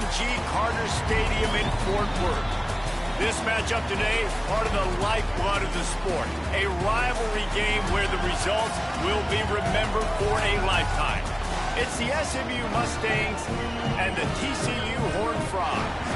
J.G. Carter Stadium in Fort Worth. This matchup today, part of the lifeblood of the sport. A rivalry game where the results will be remembered for a lifetime. It's the SMU Mustangs and the TCU Horned Frogs.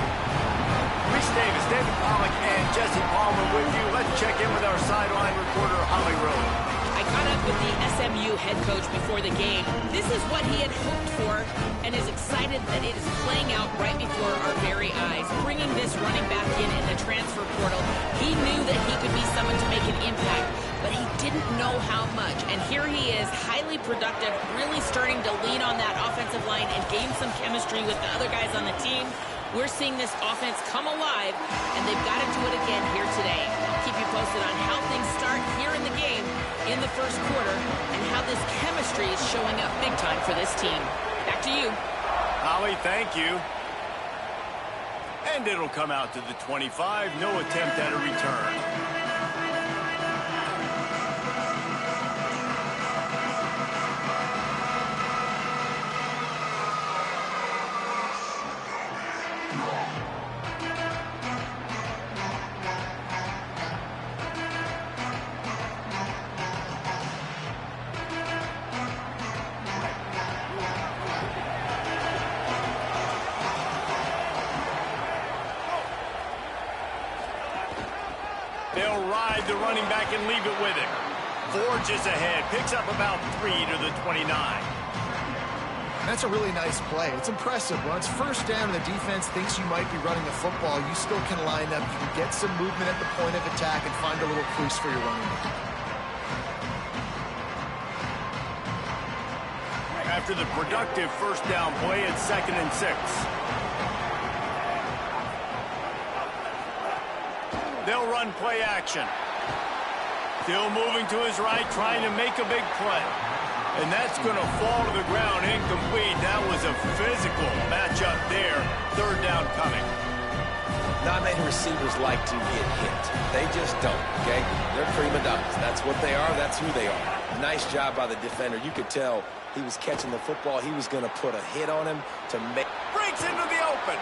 Reese Davis, David Pollack, and Jesse Palmer with you. Let's check in with our sideline reporter, Holly Rowe. I caught up with the SMU head coach before the game. This is what he had hoped for and is excited that it is playing out right before our very eyes. Bringing this running back in the transfer portal, he knew that he could be someone to make an impact, but he didn't know how much. And here he is, highly productive, really starting to lean on that offensive line and gain some chemistry with the other guys on the team. We're seeing this offense come alive, and they've got to do it again here today. I'll keep you posted on how things start here in the game in the first quarter and how this chemistry is showing up big time for this team. Back to you. Holly, thank you. And it'll come out to the 25. No attempt at a return. They'll ride the running back and leave it with him. Forges ahead, picks up about 3 to the 29. That's a really nice play. It's impressive. When it's first down and the defense thinks you might be running the football, you still can line up. You can get some movement at the point of attack and find a little crease for your running back. After the productive first down play, it's 2nd and 6. They'll run play action. Still moving to his right, trying to make a big play. And that's going to fall to the ground, incomplete. That was a physical matchup there. 3rd down coming. Not many receivers like to get hit. They just don't, okay? They're prima donnas. That's what they are. That's who they are. Nice job by the defender. You could tell he was catching the football. He was going to put a hit on him to make... Breaks into the open.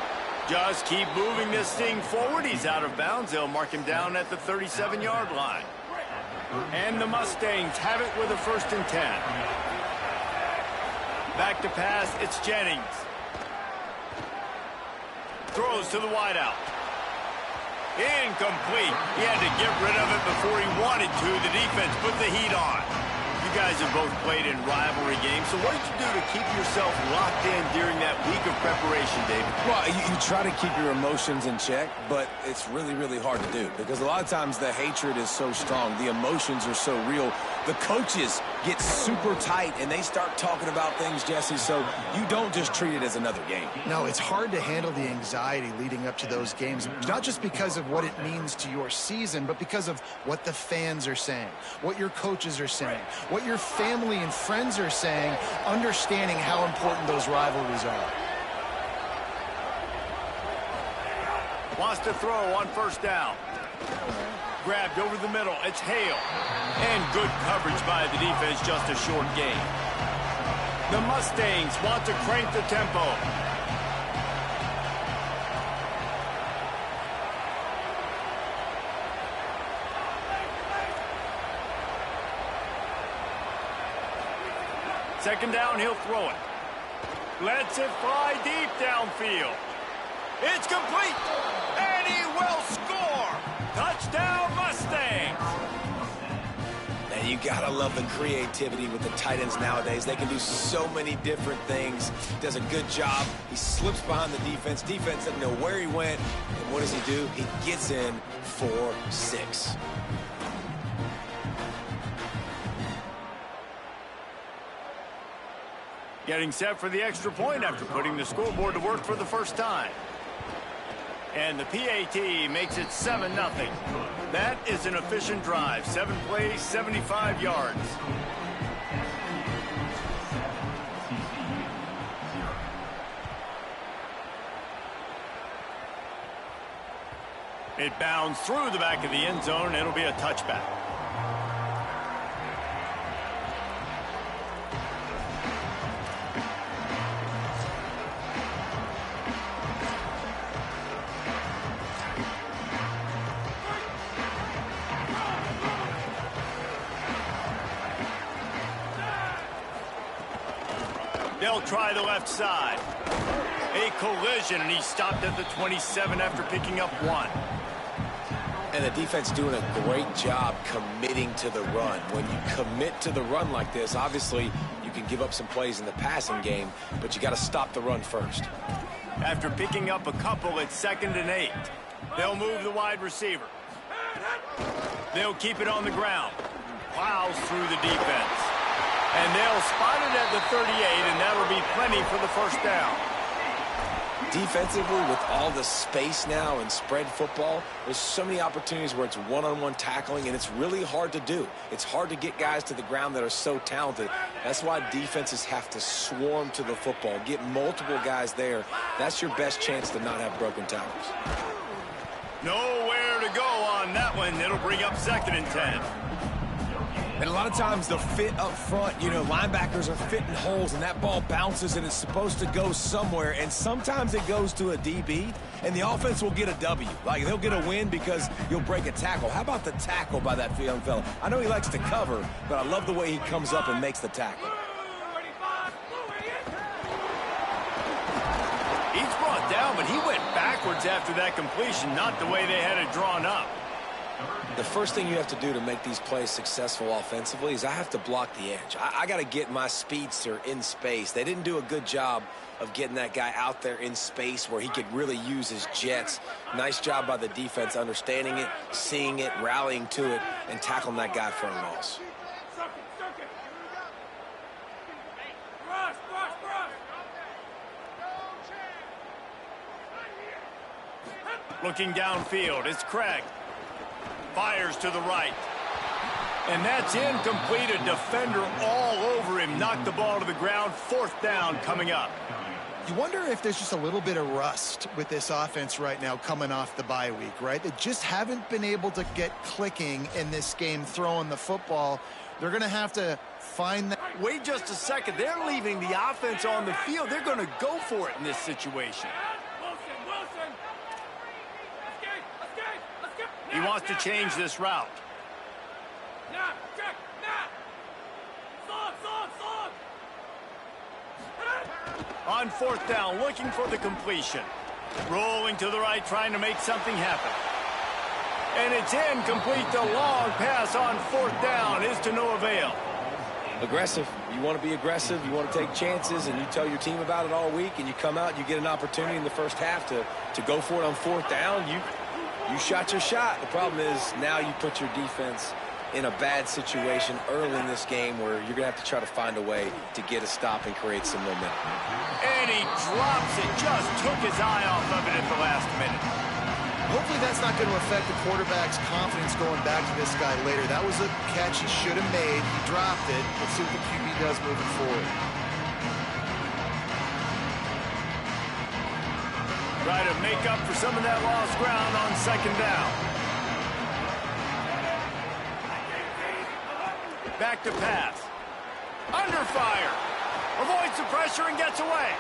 Just keep moving this thing forward. He's out of bounds. They'll mark him down at the 37-yard line. And the Mustangs have it with a 1st and 10. Back to pass, it's Jennings. Throws to the wideout. Incomplete. He had to get rid of it before he wanted to. The defense put the heat on. You guys have both played in rivalry games, so what did you do to keep yourself locked in during that week of preparation, David? Well, you try to keep your emotions in check, but it's really, really hard to do because a lot of times the hatred is so strong. The emotions are so real. The coaches get super tight, and they start talking about things, Jesse, so you don't just treat it as another game. No, it's hard to handle the anxiety leading up to those games, not just because of what it means to your season, but because of what the fans are saying, what your coaches are saying, what your family and friends are saying, understanding how important those rivalries are. Wants to throw on 1st down. Grabbed over the middle. It's Hale. And good coverage by the defense, just a short gain. The Mustangs want to crank the tempo. Second down, he'll throw it. Lets it fly deep downfield. It's complete, and he will score. Touchdown, Mustangs. And you gotta love the creativity with the tight ends nowadays. They can do so many different things. Does a good job. He slips behind the defense. Defense doesn't know where he went. And what does he do? He gets in for 6. Getting set for the extra point after putting the scoreboard to work for the first time. And the PAT makes it 7-0. That is an efficient drive. 7 plays, 75 yards. It bounds through the back of the end zone. It'll be a touchback. They'll try the left side. A collision, and he stopped at the 27 after picking up 1. And the defense doing a great job committing to the run. When you commit to the run like this, obviously you can give up some plays in the passing game, but you got to stop the run first. After picking up a couple, it's 2nd and 8. They'll move the wide receiver. They'll keep it on the ground. Plows through the defense. And they'll spot it at the 38, and that'll be plenty for the first down. Defensively, with all the space now and spread football, there's so many opportunities where it's one-on-one tackling, and it's really hard to do. It's hard to get guys to the ground that are so talented. That's why defenses have to swarm to the football, get multiple guys there. That's your best chance to not have broken tackles. Nowhere to go on that one. It'll bring up 2nd and 10. And a lot of times the fit up front, you know, linebackers are fitting holes and that ball bounces and it's supposed to go somewhere. And sometimes it goes to a DB and the offense will get a W. Like they'll get a win because you'll break a tackle. How about the tackle by that young fella? I know he likes to cover, but I love the way he comes up and makes the tackle. He's brought down, but he went backwards after that completion, not the way they had it drawn up. The first thing you have to do to make these plays successful offensively is I have to block the edge. I got to get my speedster in space. They didn't do a good job of getting that guy out there in space where he could really use his jets. Nice job by the defense understanding it, seeing it, rallying to it, and tackling that guy for a loss. Looking downfield, it's Craig. Fires to the right. And that's incomplete. A defender all over him. Knocked the ball to the ground. 4th down coming up. You wonder if there's just a little bit of rust with this offense right now coming off the bye week, right? They just haven't been able to get clicking in this game throwing the football. They're going to have to find that. Wait just a second. They're leaving the offense on the field. They're going to go for it in this situation. He wants to change this route. On 4th down, looking for the completion. Rolling to the right, trying to make something happen. And it's incomplete. The long pass on 4th down is to no avail. Aggressive. You want to be aggressive. You want to take chances, and you tell your team about it all week, and you come out, you get an opportunity in the first half to go for it on 4th down. You shot your shot. The problem is now you put your defense in a bad situation early in this game where you're going to have to try to find a way to get a stop and create some momentum. And he drops it. Just took his eye off of it at the last minute. Hopefully that's not going to affect the quarterback's confidence going back to this guy later. That was a catch he should have made. He dropped it. Let's see what the QB does moving forward. Try to make up for some of that lost ground on 2nd down. Back to pass. Under fire. Avoids the pressure and gets away.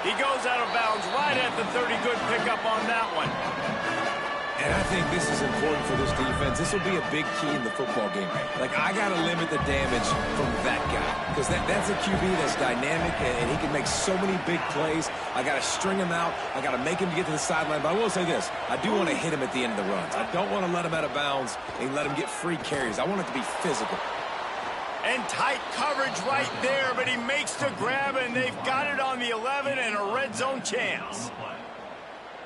He goes out of bounds right at the 30. Good pickup on that one. And I think this is important for this defense. This will be a big key in the football game. Like, I got to limit the damage from that guy. Because that's a QB that's dynamic, and he can make so many big plays. I got to string him out. I got to make him get to the sideline. But I will say this. I do want to hit him at the end of the runs. I don't want to let him out of bounds and let him get free carries. I want it to be physical. And tight coverage right there, but he makes the grab, and they've got it on the 11 and a red zone chance.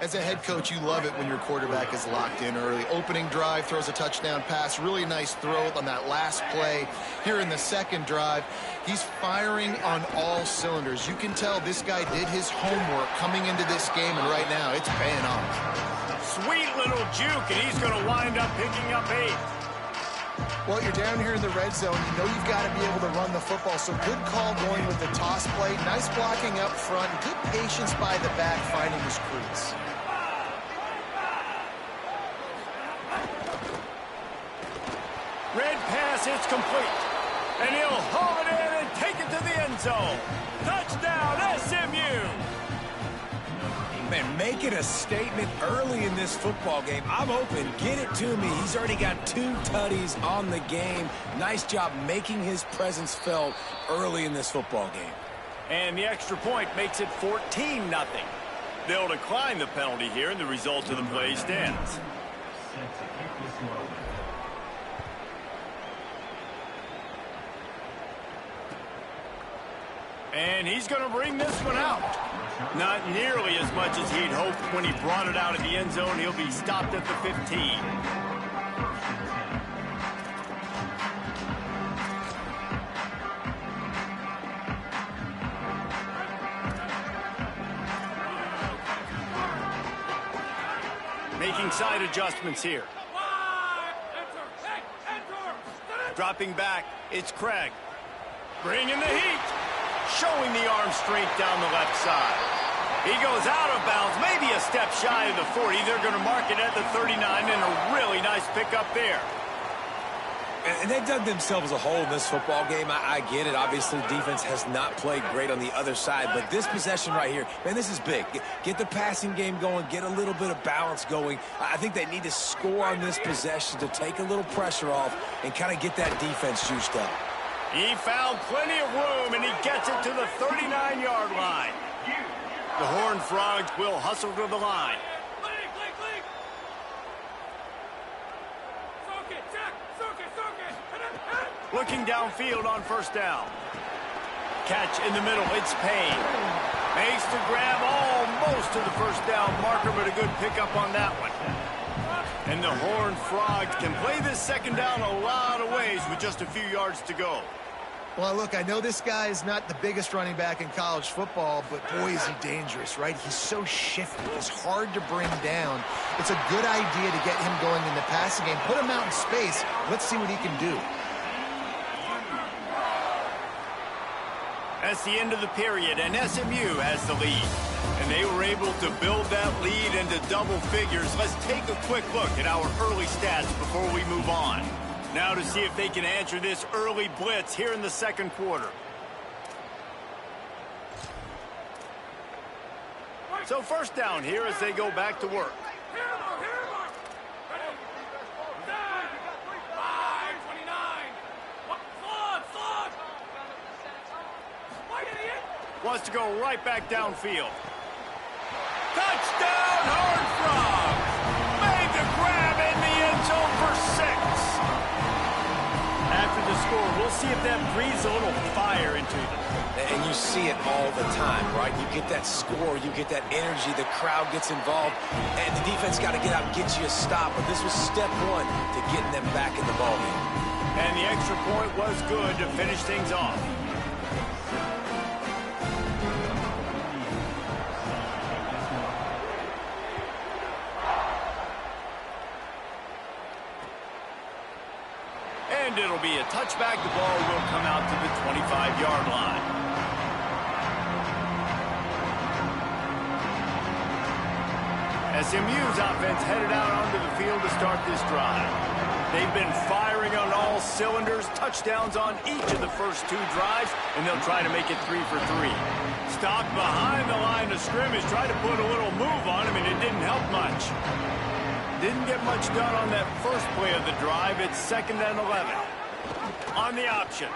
As a head coach, you love it when your quarterback is locked in early. Opening drive, throws a touchdown pass. Really nice throw on that last play. Here in the 2nd drive, he's firing on all cylinders. You can tell this guy did his homework coming into this game, and right now it's paying off. Sweet little juke, and he's going to wind up picking up 8. Well, you're down here in the red zone. You know you've got to be able to run the football. So good call going with the toss play. Nice blocking up front. Good patience by the back finding his crease. Red pass, it's complete. And he'll haul it in and take it to the end zone. Touchdown, SMU! Man, make it a statement early in this football game. I'm open. Get it to me. He's already got 2 tutties on the game. Nice job making his presence felt early in this football game. And the extra point makes it 14-0. They'll decline the penalty here, and the result of the play stands. And he's going to bring this one out. Not nearly as much as he'd hoped when he brought it out of the end zone. He'll be stopped at the 15. Making side adjustments here. Dropping back, it's Craig. Bringing the heat. Showing the arm strength down the left side. He goes out of bounds, maybe a step shy of the 40. They're going to mark it at the 39, and a really nice pickup there. And they dug themselves a hole in this football game. I get it. Obviously, defense has not played great on the other side. But this possession right here, man, this is big. Get the passing game going. Get a little bit of balance going. I think they need to score on this possession to take a little pressure off and kind of get that defense juiced up. He found plenty of room, and he gets it to the 39-yard line. The Horned Frogs will hustle to the line. Looking downfield on first down. Catch in the middle, it's Payne. Makes the grab almost to the first down marker, but a good pickup on that one. And the Horned Frogs can play this second down a lot of ways with just a few yards to go. Well, look, I know this guy is not the biggest running back in college football, but boy, is he dangerous, right? He's so shifty. He's hard to bring down. It's a good idea to get him going in the passing game. Put him out in space. Let's see what he can do. That's the end of the period, and SMU has the lead. And they were able to build that lead into double figures. Let's take a quick look at our early stats before we move on. Now to see if they can answer this early blitz here in the second quarter. So first down here as they go back to work. Wants to go right back downfield. Touchdown, Horned Frogs! Made the grab in the end zone for 6. After the score, we'll see if that breathes a little fire into them. And you see it all the time, right? You get that score, you get that energy, the crowd gets involved, and the defense got to get out and get you a stop. But this was step one to getting them back in the ballgame. And the extra point was good to finish things off. And it'll be a touchback. The ball will come out to the 25-yard line. SMU's offense headed out onto the field to start this drive. They've been firing on all cylinders, touchdowns on each of the first 2 drives, and they'll try to make it 3 for 3. Stopped behind the line of scrimmage, tried to put a little move on him, and it didn't help much. Didn't get much done on that first play of the drive. It's 2nd and 11. On the option.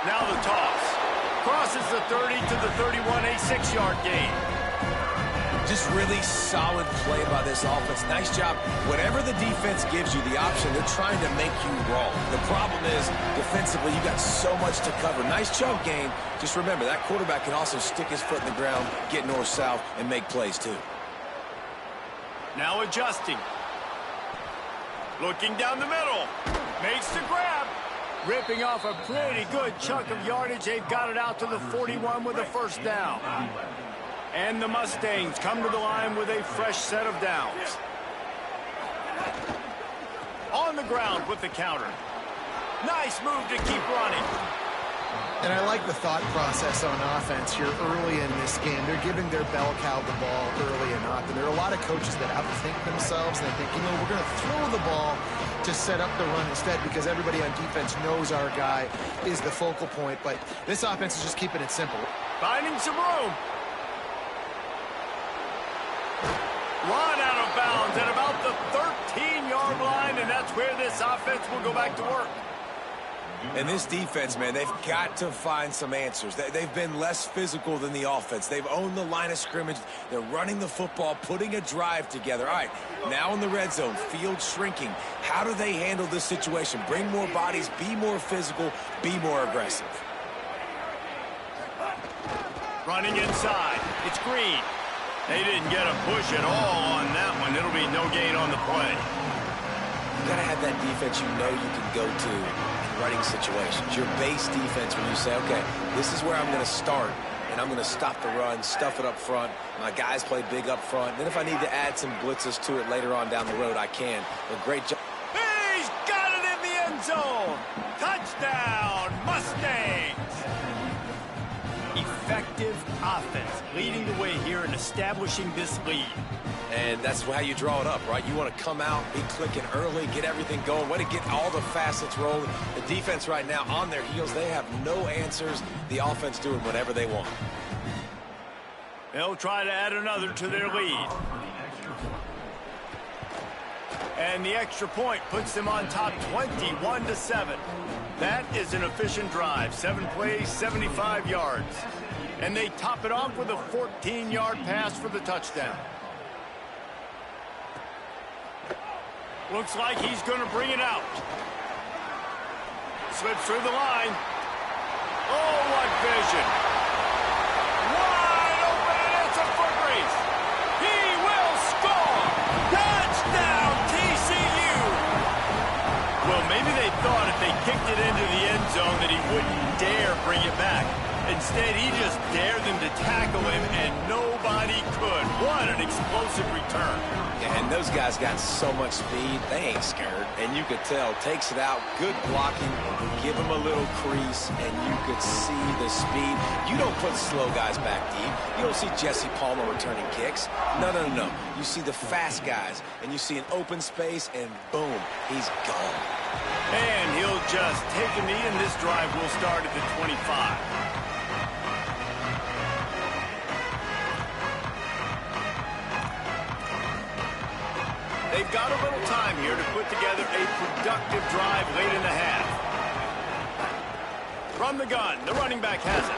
Now the toss. Crosses the 30 to the 31, a 6-yard gain. Just really solid play by this offense. Nice job. Whatever the defense gives you the option, they're trying to make you roll. The problem is, defensively, you got so much to cover. Nice chunk gain. Just remember, that quarterback can also stick his foot in the ground, get north-south, and make plays too. Now adjusting. Looking down the middle. Makes the grab. Ripping off a pretty good chunk of yardage. They've got it out to the 41 with a first down. And the Mustangs come to the line with a fresh set of downs. On the ground with the counter. Nice move to keep running. And I like the thought process on offense here early in this game. They're giving their bell cow the ball early and often. There are a lot of coaches that outthink themselves, and they think, you know, we're going to throw the ball to set up the run instead because everybody on defense knows our guy is the focal point. But this offense is just keeping it simple. Finding some room. Run out of bounds at about the 13-yard line, and that's where this offense will go back to work. And this defense, man, they've got to find some answers. They've been less physical than the offense. They've owned the line of scrimmage. They're running the football, putting a drive together. All right, now in the red zone, field shrinking. How do they handle this situation? Bring more bodies, be more physical, be more aggressive. Running inside. It's Green. They didn't get a push at all on that one. It'll be no gain on the play. You got to have that defense you know you can go to in running situations. Your base defense when you say, okay, this is where I'm going to start, and I'm going to stop the run, stuff it up front. My guys play big up front. Then if I need to add some blitzes to it later on down the road, I can. But great job. He's got it in the end zone. Touchdown, Mustangs. Effective offense leading the way here and establishing this lead. And that's how you draw it up, right? You want to come out, be clicking early, get everything going, want to get all the facets rolling. The defense right now on their heels, they have no answers. The offense doing whatever they want. They'll try to add another to their lead. And the extra point puts them on top 21-7. That is an efficient drive. 7 plays, 75 yards. And they top it off with a 14-yard pass for the touchdown. Looks like he's going to bring it out. Slips through the line. Oh, what vision. Wide open, and it's a foot race. He will score. Touchdown, TCU. Well, maybe they thought if they kicked it into the end zone that he wouldn't dare bring it back. Instead, he just dared them to tackle him, and nobody could. What an explosive return. And those guys got so much speed, they ain't scared. And you could tell, takes it out, good blocking, give him a little crease, and you could see the speed. You don't put slow guys back deep. You don't see Jesse Palmer returning kicks. No, no, no, no. You see the fast guys, and you see an open space, and boom, he's gone. And he'll just take a knee, and this drive will start at the 25. They've got a little time here to put together a productive drive late in the half. From the gun, the running back has it.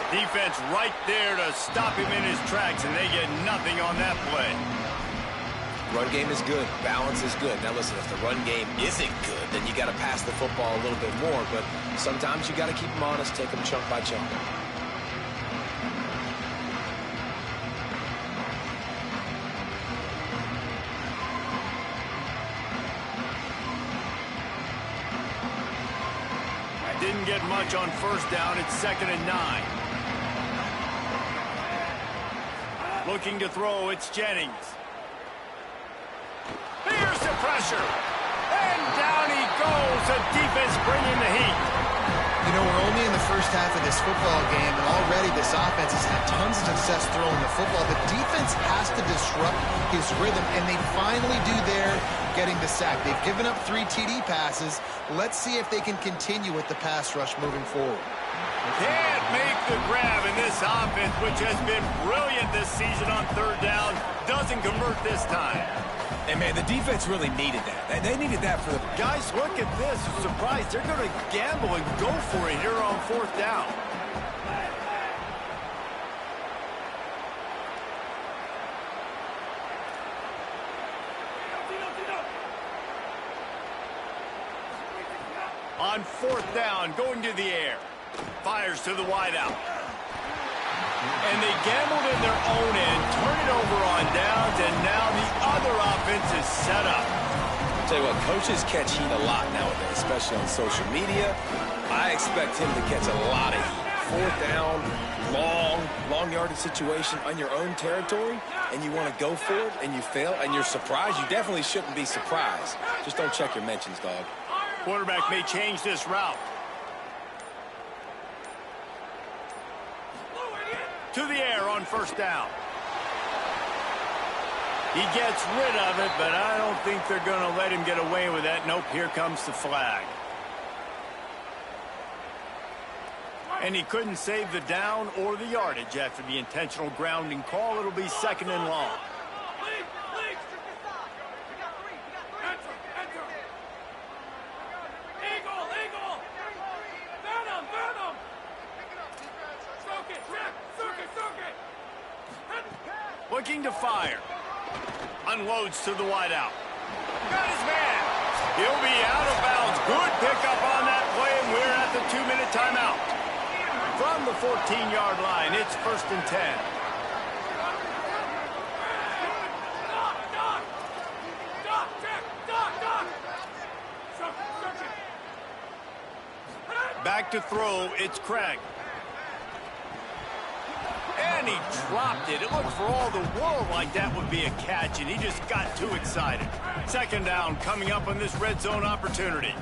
Defense right there to stop him in his tracks, and they get nothing on that play. Run game is good. Balance is good. Now listen, if the run game isn't good, then you got to pass the football a little bit more. But sometimes you got to keep them honest, take them chunk by chunk. Didn't get much on first down. It's 2nd and 9. Looking to throw, it's Jennings. Here's the pressure. And down he goes. The defense bringing the heat. You know, we're only in the first half of this football game, and already this offense has had tons of success throwing the football. The defense has to disrupt his rhythm, and they finally do there, getting the sack. They've given up 3 TD passes. Let's see if they can continue with the pass rush moving forward. Can't make the grab, in this offense, which has been brilliant this season on 3rd down, doesn't convert this time. And, man, the defense really needed that. They needed that for the... Guys, look at this. I'm surprised. They're going to gamble and go for it here on 4th down. On 4th down, going to the air. Fires to the wideout. And they gambled in their own end, turn it over on downs, and now the other offense is set up. I'll tell you what, coaches catch heat a lot nowadays, especially on social media. I expect him to catch a lot of heat. 4th down, long yardage situation on your own territory, and you want to go for it, and you fail, and you're surprised. You definitely shouldn't be surprised. Just don't check your mentions, dog. Quarterback may change this route. To the air on 1st down. He gets rid of it, but I don't think they're going to let him get away with that. Nope, here comes the flag. And he couldn't save the down or the yardage after the intentional grounding call. It'll be 2nd and long. looking to fire. Unloads to the wideout. Got his man. He'll be out of bounds. Good pickup on that play, and we're at the 2-minute timeout. From the 14-yard line, it's 1st and 10. Back to throw, it's Craig. And he dropped it. It looked for all the world like that would be a catch, and he just got too excited. 2nd down coming up on this red zone opportunity.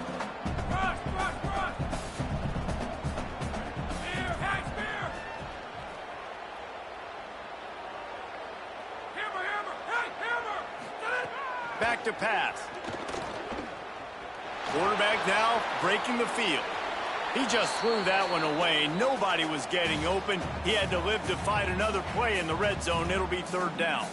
Back to pass. Quarterback now breaking the field. He just threw that one away. Nobody was getting open. He had to live to fight another play in the red zone. It'll be 3rd down.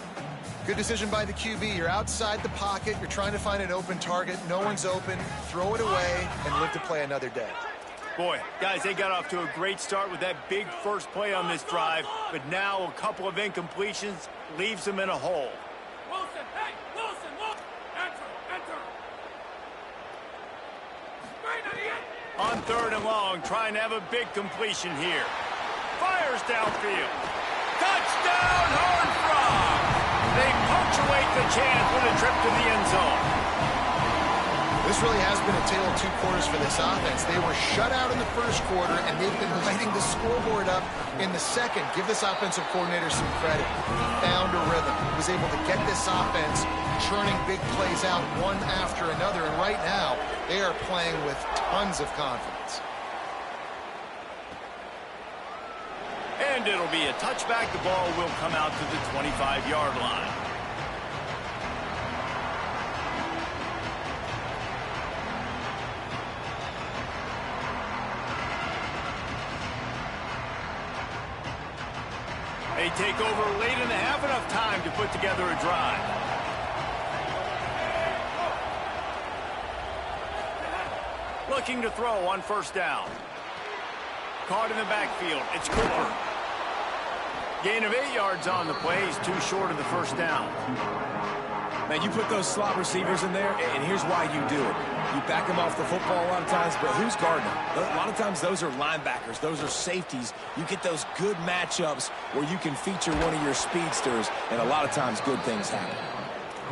Good decision by the QB. You're outside the pocket. You're trying to find an open target. No one's open. Throw it away and live to play another day. Boy, guys, they got off to a great start with that big first play on this drive. But now a couple of incompletions leaves them in a hole. Wilson, hey, Wilson, look! Enter! Straight idiot! On 3rd and long, trying to have a big completion here. Fires downfield. Touchdown, Horned Frog! They punctuate the chance with a trip to the end zone. This really has been a tale of 2 quarters for this offense. They were shut out in the 1st quarter, and they've been lighting the scoreboard up in the 2nd. Give this offensive coordinator some credit. He found a rhythm. He was able to get this offense churning big plays out one after another, and right now, they are playing with tons of confidence. And it'll be a touchback. The ball will come out to the 25-yard line. They take over late in the half, enough time to put together a drive. Looking to throw on 1st down. Caught in the backfield. It's Cooper. Gain of 8 yards on the play. He's too short of the 1st down. Man, you put those slot receivers in there, and here's why you do it. You back them off the football a lot of times, but who's guarding them? A lot of times those are linebackers. Those are safeties. You get those good matchups where you can feature one of your speedsters, and a lot of times good things happen.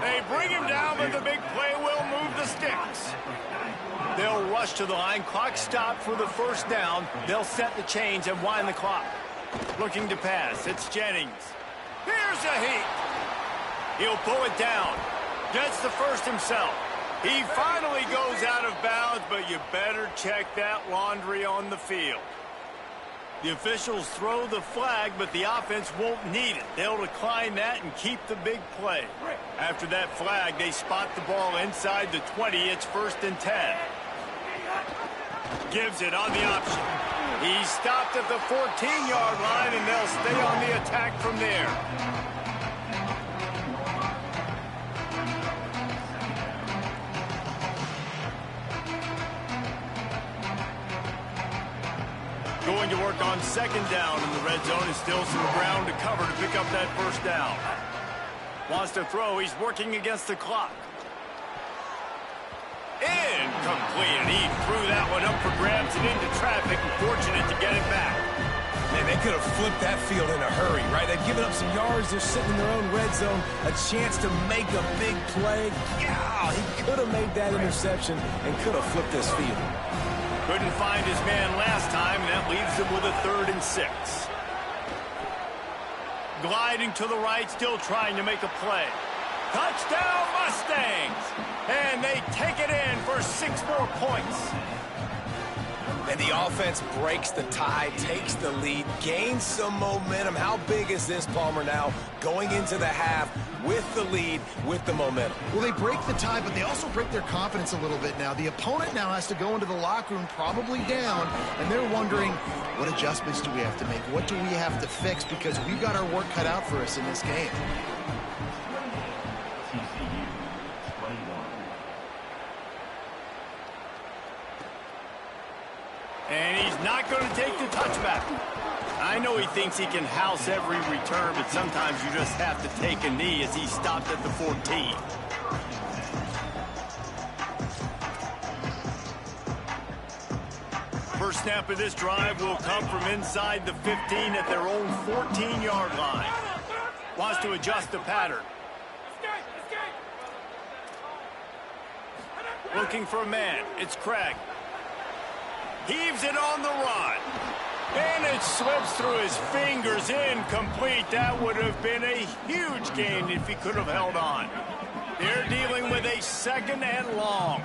They bring him down, but the big play will move the sticks. They'll rush to the line. Clock stopped for the 1st down. They'll set the chains and wind the clock. Looking to pass. It's Jennings. Here's a heat. He'll pull it down. Gets the 1st himself. He finally goes out of bounds, but you better check that laundry on the field. The officials throw the flag, but the offense won't need it. They'll decline that and keep the big play. After that flag, they spot the ball inside the 20. It's 1st and 10. Gives it on the option. He stopped at the 14-yard line, and they'll stay on the attack from there. Going to work on 2nd down in the red zone, and still some ground to cover to pick up that 1st down. Wants to throw. He's working against the clock. Incomplete, and he threw that one up for grabs and into traffic, and fortunate to get it back. Man, they could have flipped that field in a hurry, right? They've given up some yards. They're sitting in their own red zone. A chance to make a big play. Yeah, he could have made that interception and could have flipped this field. Couldn't find his man last time, and that leaves him with a 3rd and 6. Gliding to the right, still trying to make a play. Touchdown, Mustangs! And they take it in for 6 more points. And the offense breaks the tie, takes the lead, gains some momentum. How big is this, Palmer, now? Going into the half with the lead, with the momentum. Well, they break the tie, but they also break their confidence a little bit now. The opponent now has to go into the locker room probably down, and they're wondering, what adjustments do we have to make? What do we have to fix? Because we've got our work cut out for us in this game. And he's not going to take the touchback. I know he thinks he can house every return, but sometimes you just have to take a knee as he stopped at the 14. First snap of this drive will come from inside the 15 at their own 14-yard line. Wants to adjust the pattern. Looking for a man. It's Craig. Heaves it on the run. And it slips through his fingers, incomplete. That would have been a huge gain if he could have held on. They're dealing with a 2nd and long.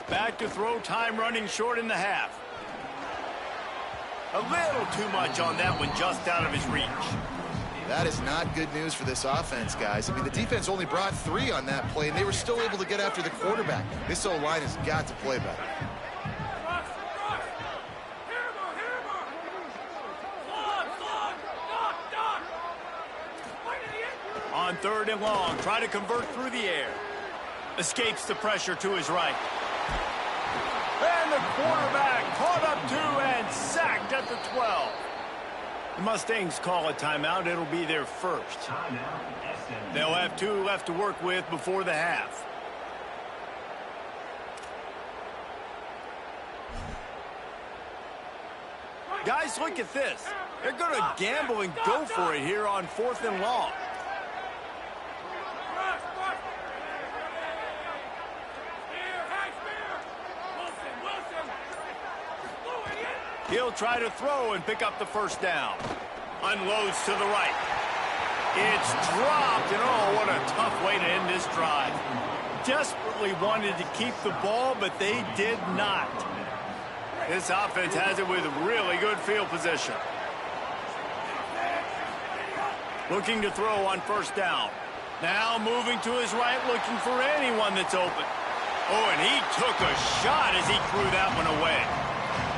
Back to throw, time running short in the half. A little too much on that one, just out of his reach. That is not good news for this offense, guys. I mean, the defense only brought 3 on that play, and they were still able to get after the quarterback. This O-line has got to play better. On 3rd and long, try to convert through the air. Escapes the pressure to his right. And the quarterback caught up to and sacked at the 12. The Mustangs call a timeout. It'll be their first. They'll have 2 left to work with before the half. Guys, look at this. They're going to gamble and go for it here on 4th and long. He'll try to throw and pick up the first down. Unloads to the right. It's dropped, and oh, what a tough way to end this drive. Desperately wanted to keep the ball, but they did not. This offense has it with really good field position. Looking to throw on 1st down. Now moving to his right, looking for anyone that's open. Oh, and he took a shot as he threw that one away.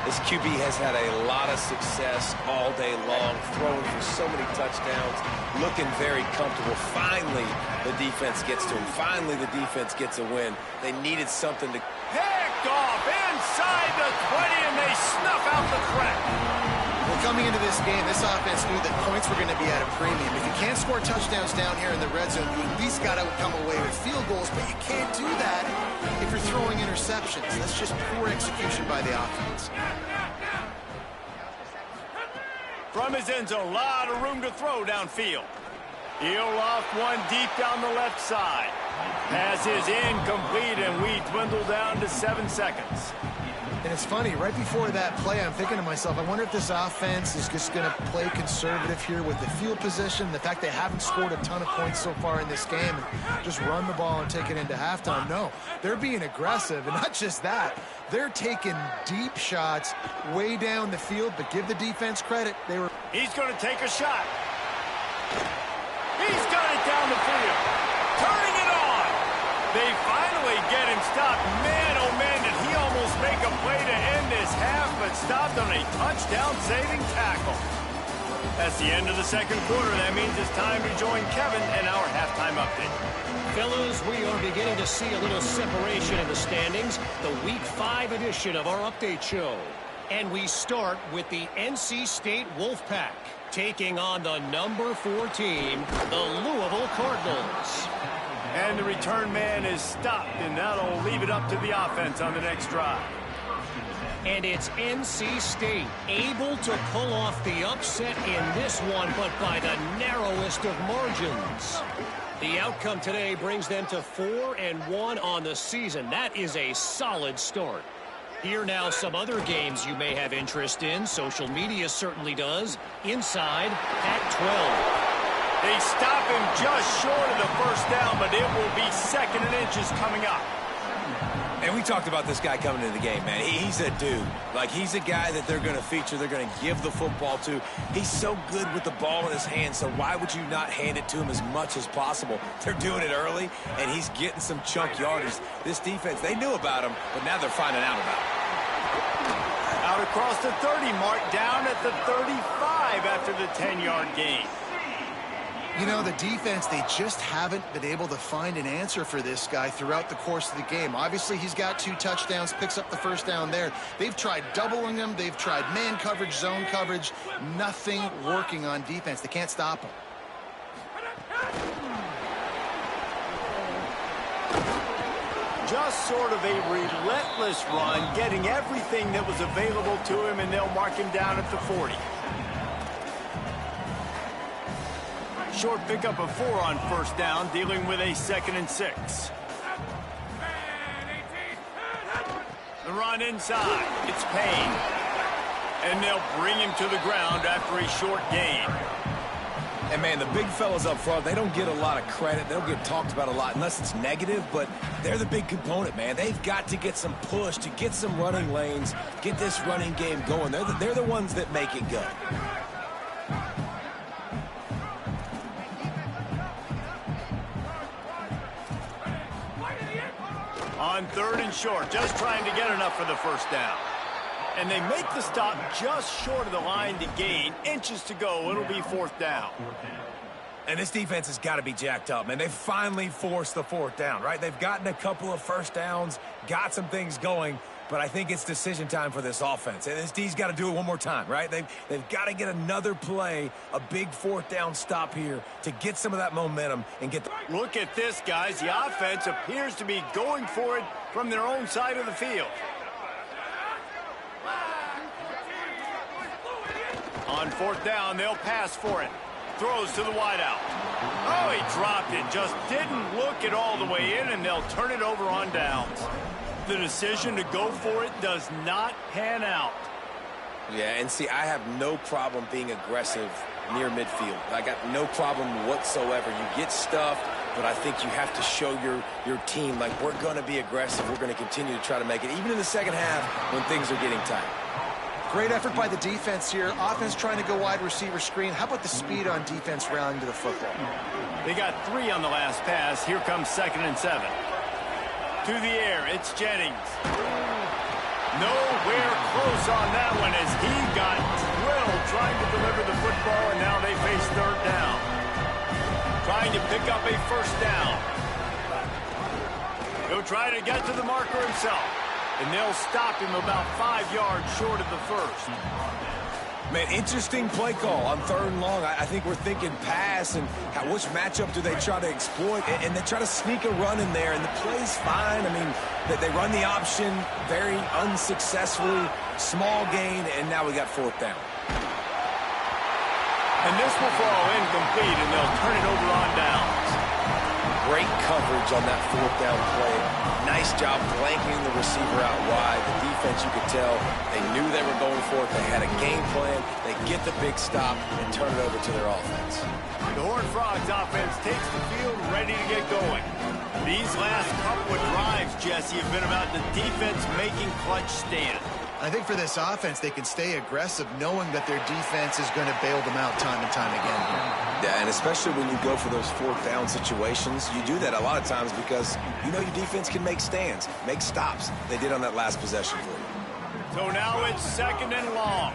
This QB has had a lot of success all day long, throwing for so many touchdowns, looking very comfortable. Finally, the defense gets to him. Finally, the defense gets a win. They needed something to... Picked off inside the 20, and they snuff out the threat. Well, coming into this game, this offense knew that points were going to be at a premium. If you can't score touchdowns down here in the red zone, you at least got to come away with field goals, but you can't do that if you're throwing interceptions. That's just poor execution by the offense. From his end zone, a lot of room to throw downfield. He'll loft one deep down the left side. Pass is incomplete, and we dwindle down to 7 seconds. And it's funny, right before that play, I'm thinking to myself, I wonder if this offense is just going to play conservative here with the field position, the fact they haven't scored a ton of points so far in this game, and just run the ball and take it into halftime. No, they're being aggressive, and not just that, they're taking deep shots way down the field, but give the defense credit. He's going to take a shot. He's got it down the field. Turning it on. They finally get him stopped. Man, oh man, did he almost make a play to end this half, but stopped on a touchdown-saving tackle. That's the end of the 2nd quarter. That means it's time to join Kevin and our halftime update. Fellas, we are beginning to see a little separation in the standings. The Week 5 edition of our update show. And we start with the NC State Wolfpack, taking on the number 4 team, the Louisville Cardinals. And the return man is stopped, and that'll leave it up to the offense on the next drive. And it's NC State able to pull off the upset in this one, but by the narrowest of margins. The outcome today brings them to 4-1 on the season. That is a solid start. Here now some other games you may have interest in. Social media certainly does. Inside Pac-12. They stop him just short of the first down, but it will be 2nd and inches coming up. And we talked about this guy coming into the game, man. He's a dude. Like, he's a guy that they're going to feature, they're going to give the football to. He's so good with the ball in his hand, so why would you not hand it to him as much as possible? They're doing it early, and he's getting some chunk yardage. This defense, they knew about him, but now they're finding out about him. Out across the 30 mark, down at the 35 after the 10-yard gain. You know, the defense, they just haven't been able to find an answer for this guy throughout the course of the game. Obviously, he's got 2 touchdowns, picks up the first down there. They've tried doubling him. They've tried man coverage, zone coverage. Nothing working on defense. They can't stop him. Just sort of a relentless run, getting everything that was available to him, and they'll mark him down at the 40. Short pickup of 4 on first down, dealing with a 2nd and 6. The run inside. It's Payne. And they'll bring him to the ground after a short gain. And, man, the big fellas up front, they don't get a lot of credit. They don't get talked about a lot unless it's negative, but they're the big component, man. They've got to get some push, to get some running lanes, get this running game going. They're the ones that make it go. On 3rd and short, just trying to get enough for the first down. And they make the stop just short of the line to gain. Inches to go. It'll be 4th down. And this defense has got to be jacked up, man. They finally forced the 4th down, right? They've gotten a couple of first downs, got some things going, but I think it's decision time for this offense. And this D's got to do it one more time, right? They've got to get another play, a big 4th down stop here to get some of that momentum and get the... Look at this, guys. The offense appears to be going for it from their own side of the field. On 4th down, they'll pass for it. Throws to the wideout. Oh, he dropped it. Just didn't look it all the way in, and they'll turn it over on downs. The decision to go for it does not pan out. Yeah, and see, I have no problem being aggressive near midfield. I got no problem whatsoever. You get stuffed, but I think you have to show your team, like, we're going to be aggressive. We're going to continue to try to make it, even in the second half when things are getting tight. Great effort by the defense here. Offense trying to go wide receiver screen. How about the speed on defense rallying to the football? They got 3 on the last pass. Here comes 2nd and 7. To the air, it's Jennings. Nowhere close on that one as he got drilled trying to deliver the football, and now they face 3rd down. Trying to pick up a first down. He'll try to get to the marker himself, and they'll stop him about 5 yards short of the first. Man, interesting play call on 3rd and long. I think we're thinking pass and which matchup do they try to exploit, and they try to sneak a run in there, and the play's fine. I mean, they run the option very unsuccessfully, small gain, and now we got 4th down. And this will fall incomplete, and they'll turn it over on downs. Great coverage on that 4th down play. Nice job blanking the receiver out wide. The defense, you could tell, they knew they were going for it. They had a game plan. They get the big stop and turn it over to their offense. The Horned Frogs offense takes the field ready to get going. These last couple of drives, Jesse, have been about the defense making clutch stand. I think for this offense, they can stay aggressive knowing that their defense is going to bail them out time and time again. Yeah, and especially when you go for those 4th down situations, you do that a lot of times because you know your defense can make stands, make stops. They did on that last possession for you. So now it's 2nd and long.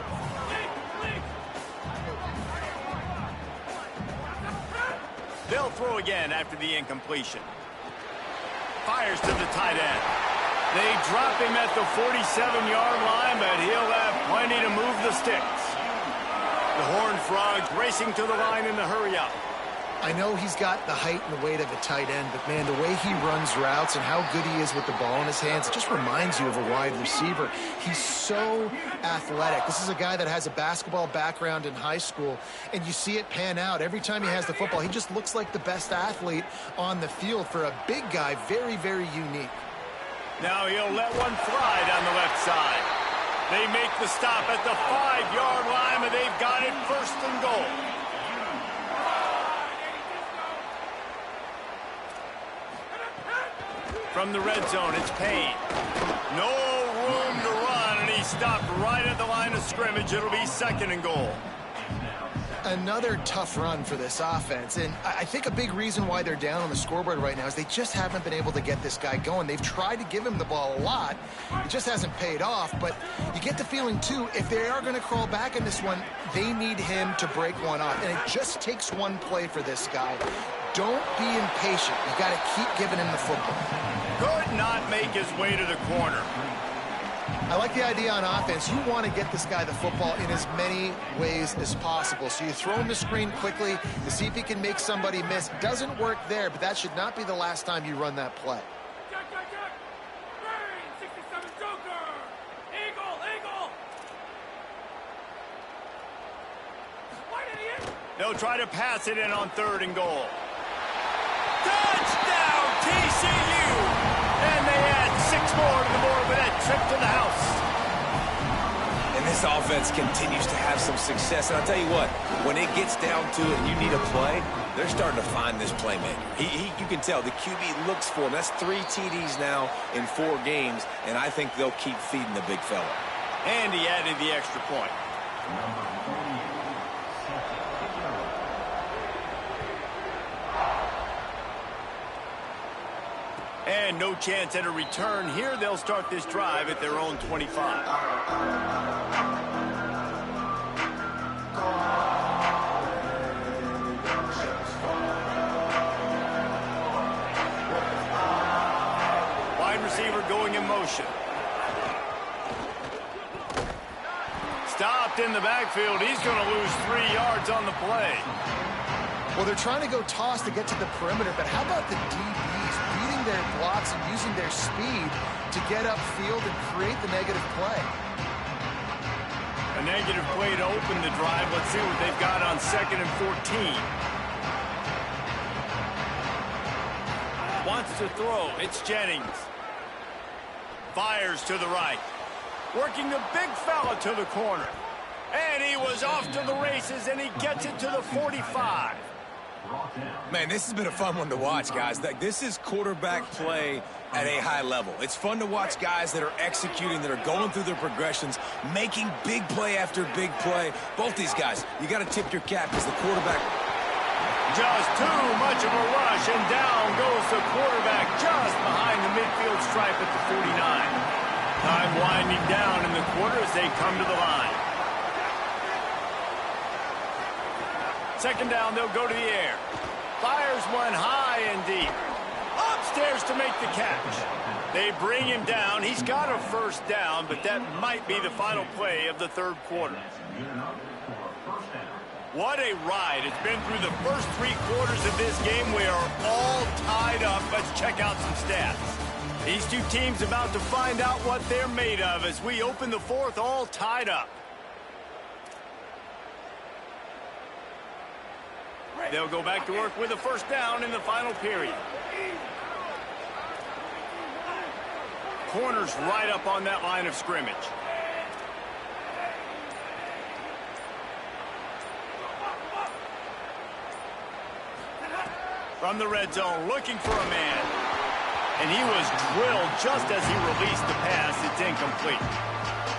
They'll throw again after the incompletion. Fires to the tight end. They drop him at the 47-yard line, but he'll have plenty to move the sticks. The Horned Frogs racing to the line in the hurry-up. I know he's got the height and the weight of a tight end, but, man, the way he runs routes and how good he is with the ball in his hands, it just reminds you of a wide receiver. He's so athletic. This is a guy that has a basketball background in high school, and you see it pan out. Every time he has the football, he just looks like the best athlete on the field. For a big guy, very, very unique. Now he'll let one fly down the left side. They make the stop at the 5-yard line, but they've got it 1st and goal. From the red zone, it's Payne. No room to run, and he stopped right at the line of scrimmage. It'll be 2nd and goal. Another tough run for this offense, and I think a big reason why they're down on the scoreboard right now is they just haven't been able to get this guy going. They've tried to give him the ball a lot. It just hasn't paid off, but you get the feeling, too, if they are going to crawl back in this one, they need him to break one off, and it just takes one play for this guy. Don't be impatient. You got to keep giving him the football. Could not make his way to the corner. I like the idea on offense. You want to get this guy the football in as many ways as possible. So you throw him the screen quickly to see if he can make somebody miss. Doesn't work there, but that should not be the last time you run that play. Jack, Jack, Jack! Rain, 67 Joker! Eagle, Eagle! White idiot! They'll try to pass it in on 3rd and goal. Touchdown, TCU! And they add 6 more to the board with that trip to the house. And this offense continues to have some success. And I'll tell you what, when it gets down to it and you need a play, they're starting to find this playmaker. You can tell the QB looks for him. That's 3 TDs now in 4 games, and I think they'll keep feeding the big fella. And he added the extra point. And no chance at a return here. They'll start this drive at their own 25. Wide receiver going in motion. Stopped in the backfield. He's going to lose 3 yards on the play. Well, they're trying to go toss to get to the perimeter, but how about the DBs beating their blocks and using their speed to get upfield and create the negative play? A negative play to open the drive. Let's see what they've got on 2nd and 14. Wants to throw. It's Jennings. Fires to the right. Working the big fella to the corner. And he was off to the races, and he gets it to the 45. Man, this has been a fun one to watch, guys. This is quarterback play at a high level. It's fun to watch guys that are executing, that are going through their progressions, making big play after big play. Both these guys, you got to tip your cap as the quarterback. Just too much of a rush, and down goes the quarterback just behind the midfield stripe at the 49. Time winding down in the quarter as they come to the line. 2nd down, they'll go to the air. Fires one high and deep. Upstairs to make the catch. They bring him down. He's got a 1st down, but that might be the final play of the 3rd quarter. What a ride. It's been through the first 3 quarters of this game. We are all tied up. Let's check out some stats. These 2 teams about to find out what they're made of as we open the 4th all tied up. They'll go back to work with a 1st down in the final period. Corners right up on that line of scrimmage. From the red zone, looking for a man. And he was drilled just as he released the pass. It's incomplete.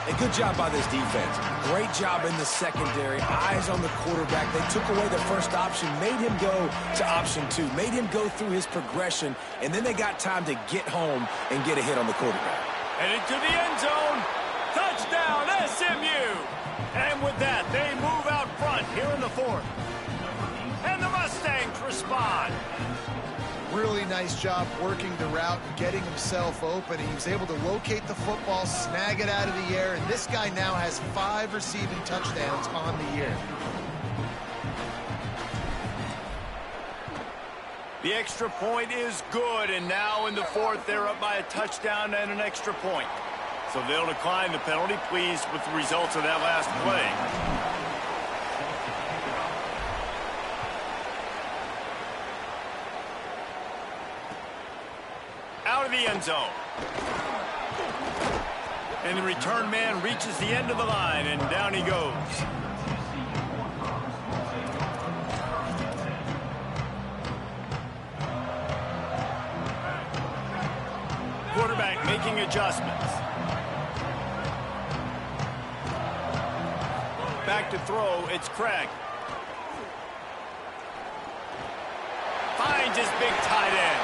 A good job by this defense. Great job in the secondary. Eyes on the quarterback. They took away the 1st option, made him go to option 2, made him go through his progression, and then they got time to get home and get a hit on the quarterback. Headed to the end zone. Touchdown, SMU. And with that, they move out front here in the 4th. And the Mustangs respond. Really nice job working the route and getting himself open. He was able to locate the football, snag it out of the air, and this guy now has 5 receiving touchdowns on the year. The extra point is good, and now in the 4th, they're up by a touchdown and an extra point. So they'll decline the penalty, pleased with the results of that last play. Out of the end zone. And the return man reaches the end of the line, and down he goes. Quarterback making adjustments. Back to throw, it's Craig. finds his big tight end.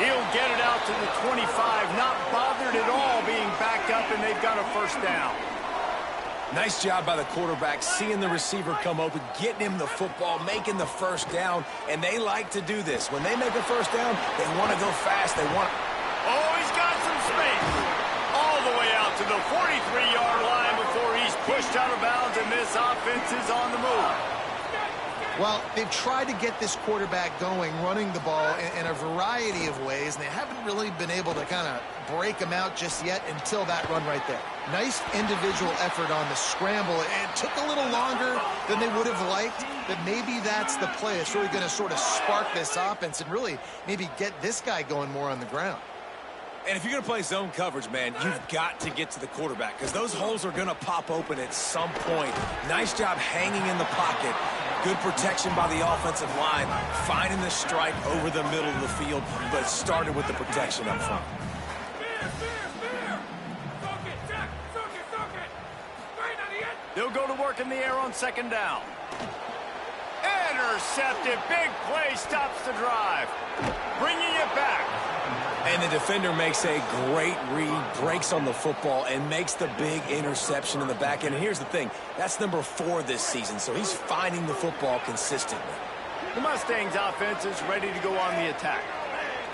He'll get it out to the 25, not bothered at all being backed up, and they've got a first down. Nice job by the quarterback, seeing the receiver come open, getting him the football, making the first down, and they like to do this. When they make a first down, they want to go fast. They want. Oh, he's got some space. All the way out to the 43-yard line before he's pushed out of bounds, and this offense is on the move. Well, they've tried to get this quarterback going, running the ball in a variety of ways, and they haven't really been able to kind of break him out just yet until that run right there. Nice individual effort on the scramble. It took a little longer than they would have liked, but maybe that's the play. It's really going to sort of spark this offense and really maybe get this guy going more on the ground. And if you're going to play zone coverage, man, you've got to get to the quarterback because those holes are going to pop open at some point. Nice job hanging in the pocket. Good protection by the offensive line, finding the strike over the middle of the field, but started with the protection up front. They'll go to work in the air on second down. Intercepted. Big play stops the drive. Bringing it back. And the defender makes a great read, breaks on the football, and makes the big interception in the back end. And here's the thing, that's number 4 this season, so he's finding the football consistently. The Mustangs offense is ready to go on the attack.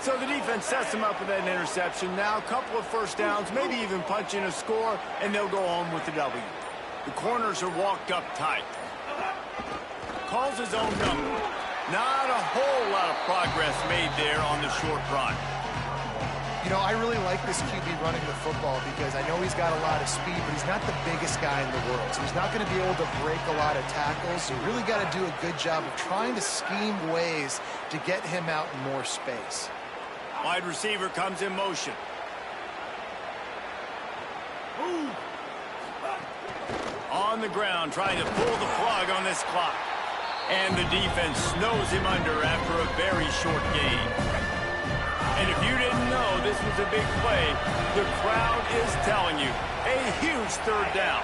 So the defense sets them up with that interception. Now a couple of first downs, maybe even punching a score, and they'll go home with the W. The corners are walked up tight. Calls his own number. Not a whole lot of progress made there on the short run. You know, I really like this QB running the football because I know he's got a lot of speed, but he's not the biggest guy in the world. So he's not going to be able to break a lot of tackles. So you really got to do a good job of trying to scheme ways to get him out in more space. Wide receiver comes in motion. On the ground, trying to pull the plug on this clock. And the defense snows him under after a very short game. And if you didn't know this was a big play, the crowd is telling you. A huge third down.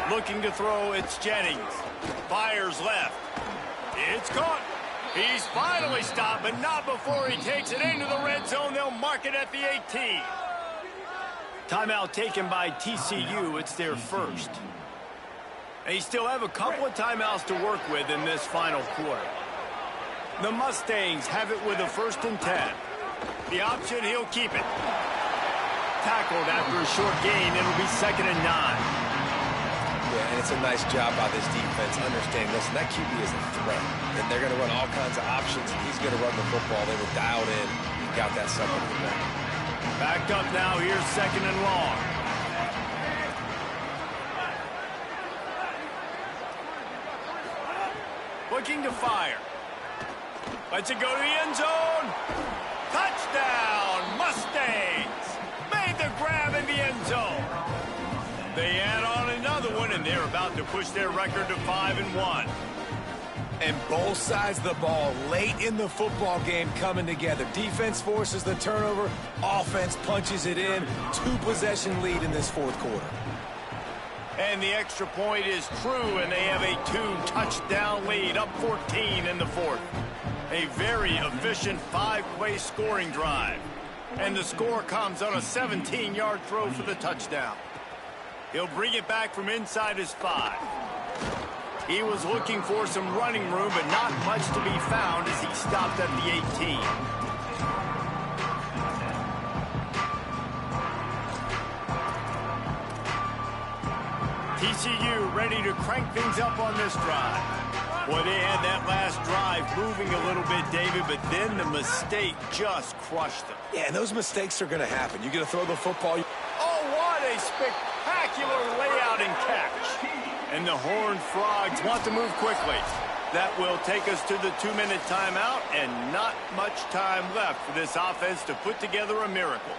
Looking to throw, it's Jennings. Fires left. It's caught. He's finally stopped, but not before he takes it into the red zone. They'll mark it at the 18. Timeout taken by TCU. It's their first. They still have a couple of timeouts to work with in this final quarter. The Mustangs have it with a 1st and 10. The option, he'll keep it. Tackled after a short gain. It'll be 2nd and 9. Yeah, and it's a nice job by this defense understanding, listen, that QB is a threat, and they're going to run all kinds of options, and he's going to run the football. They were dialed in. He got that second and long. Backed up now. Here's 2nd and long. Looking to fire. Lets it go to the end zone. Touchdown, Mustangs. Made the grab in the end zone. They add on another one, and they're about to push their record to 5-1. And both sides of the ball late in the football game coming together. Defense forces the turnover. Offense punches it in. 2-possession lead in this 4th quarter. And the extra point is true, and they have a 2-touchdown lead, up 14 in the 4th. A very efficient 5-play scoring drive. And the score comes on a 17-yard throw for the touchdown. He'll bring it back from inside his 5. He was looking for some running room, but not much to be found as he stopped at the 18. TCU ready to crank things up on this drive. Boy, they had that last drive moving a little bit, David, but then the mistake just crushed them. Yeah, and those mistakes are going to happen. You're going to throw the football. Oh, what a spectacular layout and catch. And the Horned Frogs want to move quickly. That will take us to the 2-minute timeout, and not much time left for this offense to put together a miracle.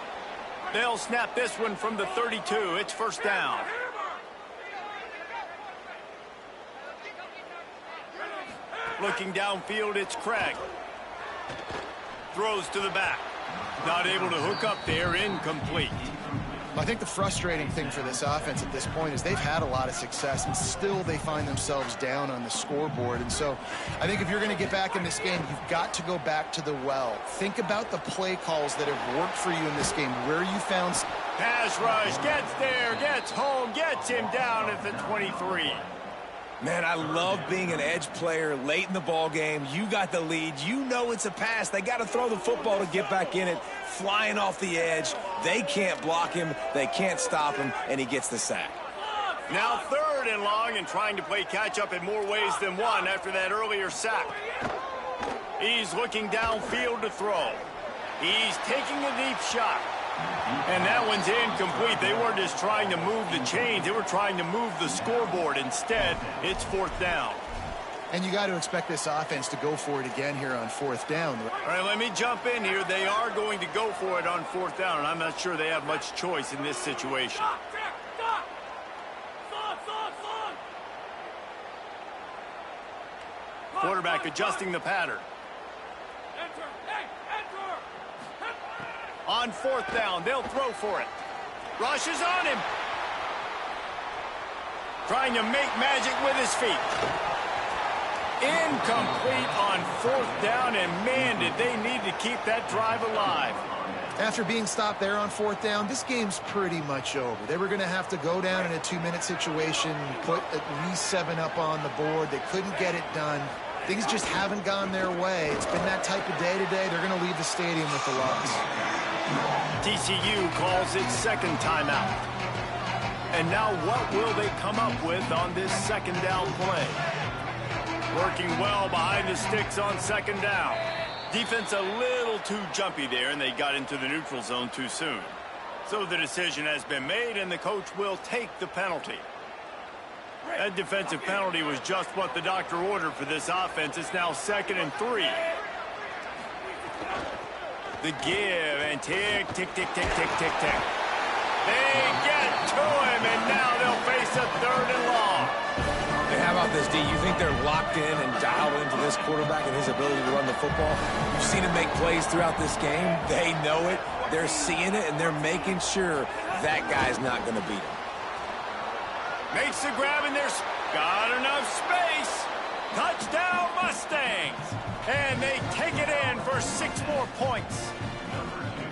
They'll snap this one from the 32. It's 1st down. Looking downfield, it's Craig. Throws to the back. Not able to hook up there, incomplete. I think the frustrating thing for this offense at this point is they've had a lot of success, and still they find themselves down on the scoreboard. And so I think if you're going to get back in this game, you've got to go back to the well. Think about the play calls that have worked for you in this game, where you found... Pass rush, gets there, gets home, gets him down at the 23. Man, I love being an edge player late in the ball game. You got the lead. You know it's a pass. They got to throw the football to get back in it. Flying off the edge. They can't block him. They can't stop him, and he gets the sack. Now 3rd and long, and trying to play catch-up in more ways than one after that earlier sack. He's looking downfield to throw. He's taking a deep shot. And that one's incomplete. They weren't just trying to move the chains. They were trying to move the scoreboard. Instead, it's 4th down. And you got to expect this offense to go for it again here on 4th down. All right, let me jump in here. They are going to go for it on 4th down, and I'm not sure they have much choice in this situation. Quarterback adjusting the pattern. On 4th down, they'll throw for it. Rush is on him. Trying to make magic with his feet. Incomplete on 4th down, and man, did they need to keep that drive alive. After being stopped there on 4th down, this game's pretty much over. They were going to have to go down in a 2-minute situation, put at least 7 up on the board. They couldn't get it done. Things just haven't gone their way. It's been that type of day today. They're going to leave the stadium with the loss. TCU calls its 2nd timeout. And now what will they come up with on this 2nd down play? Working well behind the sticks on 2nd down. Defense a little too jumpy there, and they got into the neutral zone too soon. So the decision has been made, and the coach will take the penalty. That defensive penalty was just what the doctor ordered for this offense. It's now 2nd and 3. The give, and tick, tick, tick, tick, tick, tick, tick. They get to him, and now they'll face a 3rd and long. And how about this, D? You think they're locked in and dialed into this quarterback and his ability to run the football? You've seen him make plays throughout this game. They know it. They're seeing it, and they're making sure that guy's not going to beat him. Makes the grab, and there's got enough space. Touchdown, Mustangs. And they take it in for 6 more points.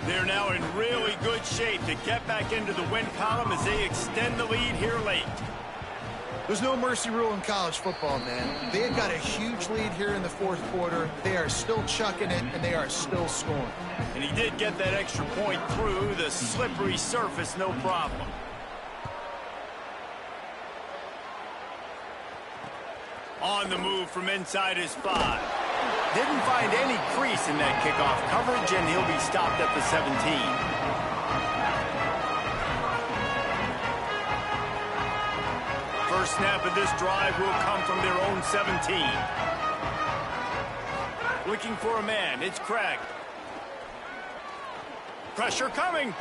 They're now in really good shape to get back into the win column as they extend the lead here late. There's no mercy rule in college football, man. They had got a huge lead here in the 4th quarter. They are still chucking it, and they are still scoring. And he did get that extra point through the slippery surface, no problem. On the move from inside his 5. Didn't find any crease in that kickoff coverage, and he'll be stopped at the 17. First snap of this drive will come from their own 17. Looking for a man, it's Craig. Pressure coming.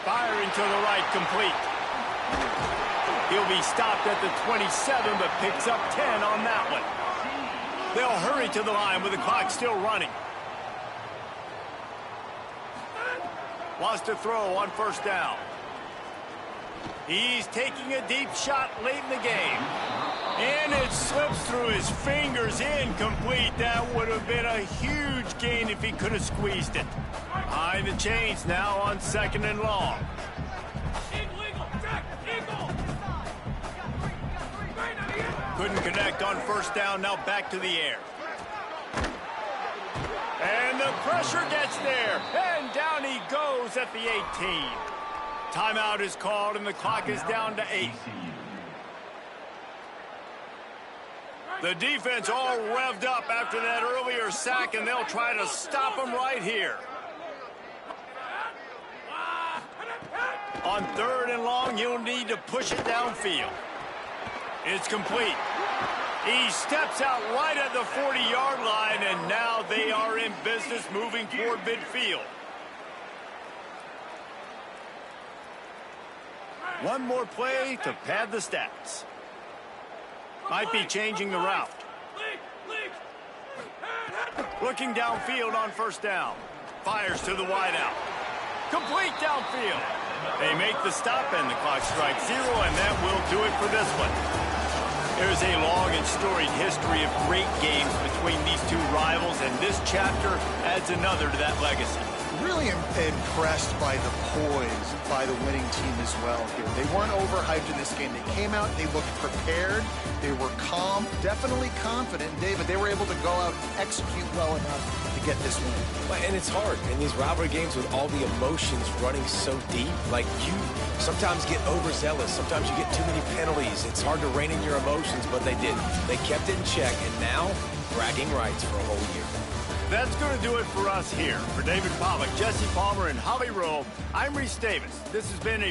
Firing to the right, complete. He'll be stopped at the 27, but picks up 10 on that one. They'll hurry to the line with the clock still running. Wants to throw on 1st down. He's taking a deep shot late in the game. And it slips through his fingers, incomplete. That would have been a huge gain if he could have squeezed it. Behind the chains now on 2nd and long. Couldn't connect on 1st down, now back to the air. And the pressure gets there, and down he goes at the 18. Timeout is called, and the clock is down to 8. The defense all revved up after that earlier sack, and they'll try to stop him right here. On 3rd and long, you'll need to push it downfield. It's complete. He steps out right at the 40-yard line, and now they are in business moving toward midfield. One more play to pad the stats. Might be changing the route. Looking downfield on first down. Fires to the wideout. Complete downfield. They make the stop, and the clock strikes 0, and that will do it for this one. There's a long and storied history of great games between these two rivals, and this chapter adds another to that legacy. Really impressed by the poise by the winning team as well here. They weren't overhyped in this game. They came out, they looked prepared, they were calm, definitely confident. David, they were able to go out and execute well enough to get this win. And it's hard in these rivalry games with all the emotions running so deep. Like, you sometimes get overzealous. Sometimes you get too many penalties. It's hard to rein in your emotions, but they didn't. They kept it in check, and now bragging rights for a whole year. That's going to do it for us here. For David Pollack, Jesse Palmer, and Holly Rowe, I'm Reese Davis. This has been a